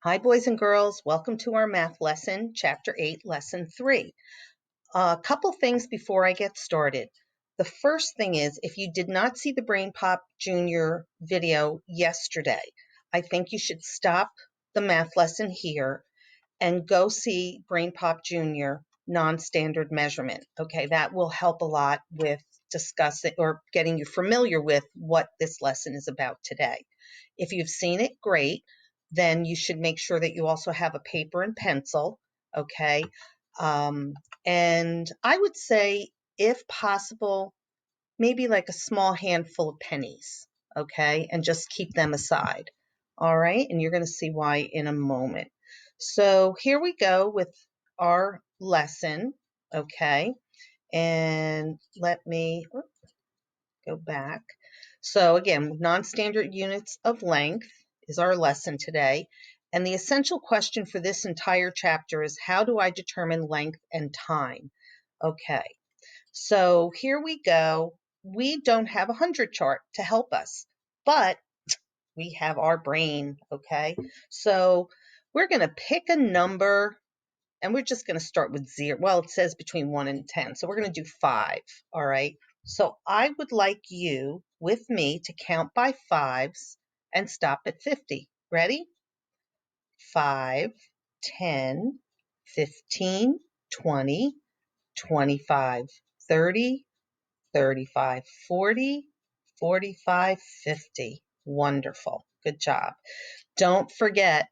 Hi, boys and girls. Welcome to our math lesson, Chapter 8, Lesson 3. A couple things before I get started. The first thing is, if you did not see the Brain Pop Junior video yesterday, I think you should stop the math lesson here and go see Brain Pop Junior non-standard measurement. Okay, that will help a lot with discussing or getting you familiar with what this lesson is about today. If you've seen it, great. Then you should make sure that you also have a paper and pencil, okay? And I would say, if possible, maybe like a small handful of pennies, okay? And just keep them aside, all right? And you're going to see why in a moment. So here we go with our lesson, okay? And let me go back. So again, non-standard units of length is our lesson today. And the essential question for this entire chapter is, how do I determine length and time? Okay, so here we go. We don't have a 100 chart to help us, but we have our brain, okay? So we're going to pick a number, and we're just going to start with 0. Well, it says between 1 and 10, so we're going to do 5, all right? So I would like you, with me, to count by 5s and stop at 50. Ready? 5, 10, 15, 20, 25, 30, 35, 40, 45, 50. Wonderful. Good job. Don't forget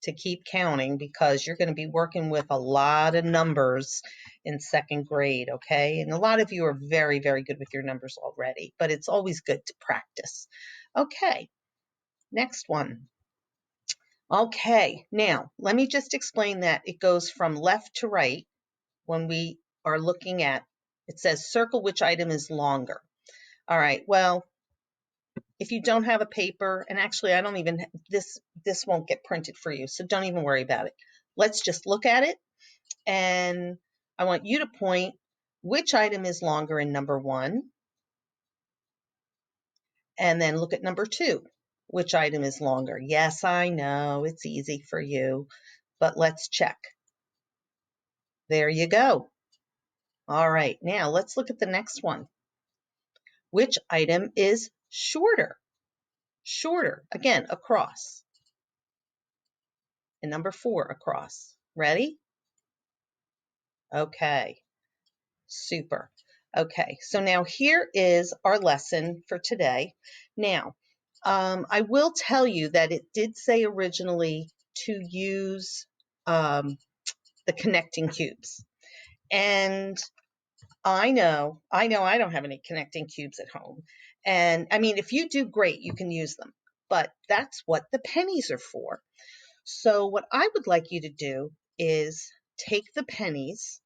to keep counting, because you're going to be working with a lot of numbers in second grade, okay? And a lot of you are very, very good with your numbers already, but it's always good to practice. Okay, next one. Okay, now let me just explain that it goes from left to right when we are looking at, it says circle which item is longer. All right, well, if you don't have a paper, and actually I don't even, this won't get printed for you, so don't even worry about it. Let's just look at it, and I want you to point which item is longer in number 1, and then look at number 2. Which item is longer? Yes, I know, it's easy for you, but let's check. There you go. All right, now let's look at the next one. Which item is shorter? Shorter, again, across. And number 4, across. Ready? Okay, super. Okay, so now here is our lesson for today. Now, I will tell you that it did say originally to use the connecting cubes. And I know I don't have any connecting cubes at home. And I mean, if you do, great, you can use them. But that's what the pennies are for. So what I would like you to do is take the pennies,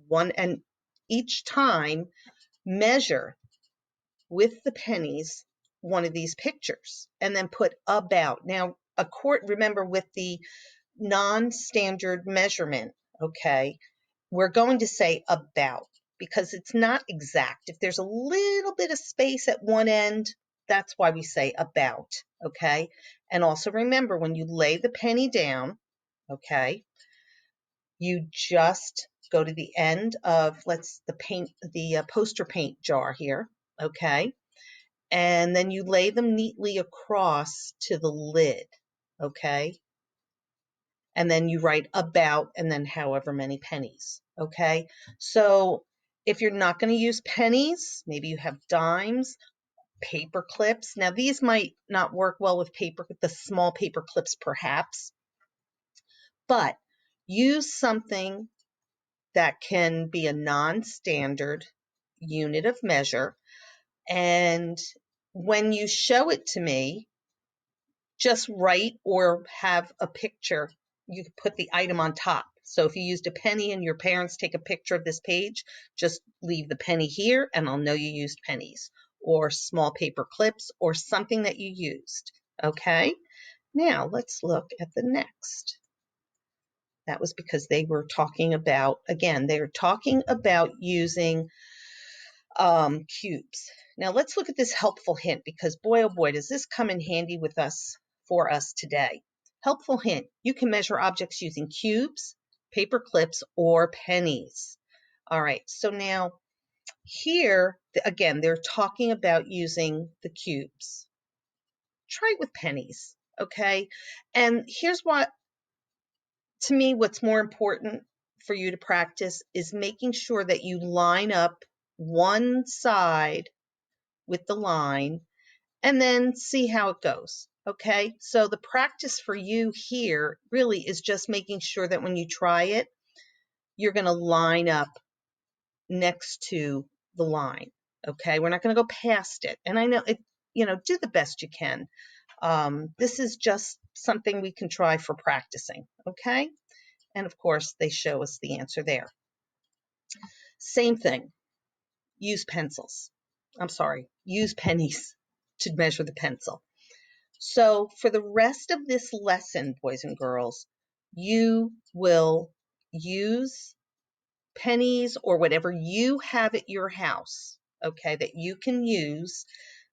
one, and each time measure with the pennies one of these pictures, and then put about. Now, remember, with the non-standard measurement, okay, we're going to say about, because it's not exact. If there's a little bit of space at one end, that's why we say about, okay? And also remember, when you lay the penny down, okay, you just go to the end of, the poster paint jar here, okay? And then you lay them neatly across to the lid, okay? And then you write about, and then however many pennies, okay? So if you're not going to use pennies, maybe you have dimes, paper clips. Now these might not work well with the small paper clips perhaps, but use something that can be a non-standard unit of measure. And when you show it to me, just write or have a picture. You could put the item on top. So if you used a penny and your parents take a picture of this page, just leave the penny here and I'll know you used pennies, or small paper clips, or something that you used. Okay, now let's look at the next. That was because they were talking about, again, they're talking about using cubes. Now let's look at this helpful hint, because boy, oh boy, does this come in handy for us today. Helpful hint, you can measure objects using cubes, paper clips, or pennies. All right, so now here, again, they're talking about using the cubes. Try it with pennies, okay? And here's what, to me, what's more important for you to practice is making sure that you line up one side with the line and then see how it goes. Okay, so the practice for you here really is just making sure that when you try it, you're going to line up next to the line. Okay, we're not going to go past it. And I know it, do the best you can. This is just something we can try for practicing. Okay, and of course, they show us the answer there. Same thing, use pencils. I'm sorry, use pennies to measure the pencil. So for the rest of this lesson, boys and girls, you will use pennies or whatever you have at your house, okay, that you can use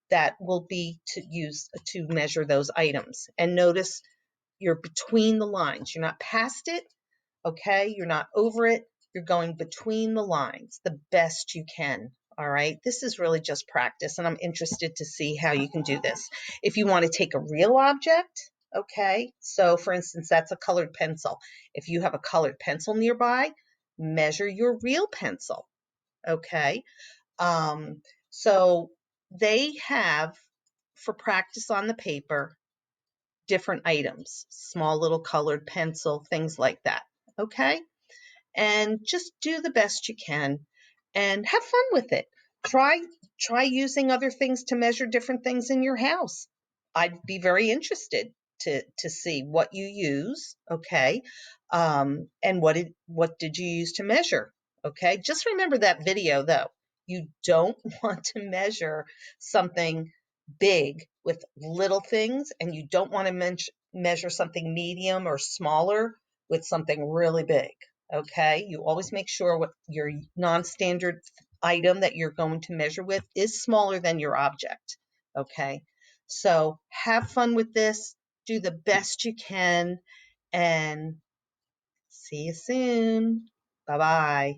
that will be to use to measure those items. And notice you're between the lines. You're not past it, okay? You're not over it. You're going between the lines the best you can. All right. This is really just practice, and I'm interested to see how you can do this. If you want to take a real object, okay, so for instance, that's a colored pencil. If you have a colored pencil nearby, measure your real pencil, okay? So they have, for practice on the paper, different items, small little colored pencil, things like that, okay? And just do the best you can and have fun with it. Try using other things to measure different things in your house. I'd be very interested to see what you use, okay? And what did you use to measure, okay? Just remember that video though. You don't want to measure something big with little things, and you don't want to measure something medium or smaller with something really big. Okay, you always make sure what your non-standard item that you're going to measure with is smaller than your object. Okay, so have fun with this, do the best you can, and see you soon. Bye bye.